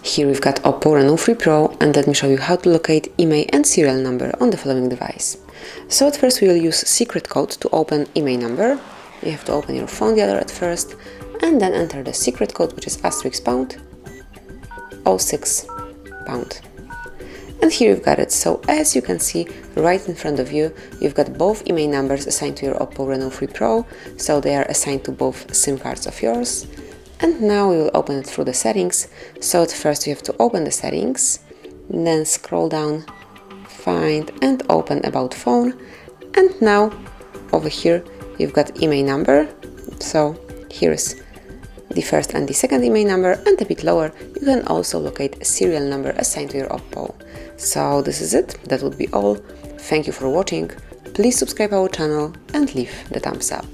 Here we've got OPPO Reno 3 Pro, and let me show you how to locate IMEI and serial number on the following device. So at first we will use secret code to open IMEI number. You have to open your phone dialer at first and then enter the secret code, which is *##06#. And here you've got it. So as you can see right in front of you, you've got both IMEI numbers assigned to your OPPO Reno 3 Pro, so they are assigned to both SIM cards of yours. And now we will open it through the settings. So at first you have to open the settings, then scroll down, find and open About Phone. And now over here you've got IMEI number. So here's the first and the second IMEI number, and a bit lower you can also locate a serial number assigned to your OPPO. So this is it. That would be all. Thank you for watching. Please subscribe our channel and leave the thumbs up.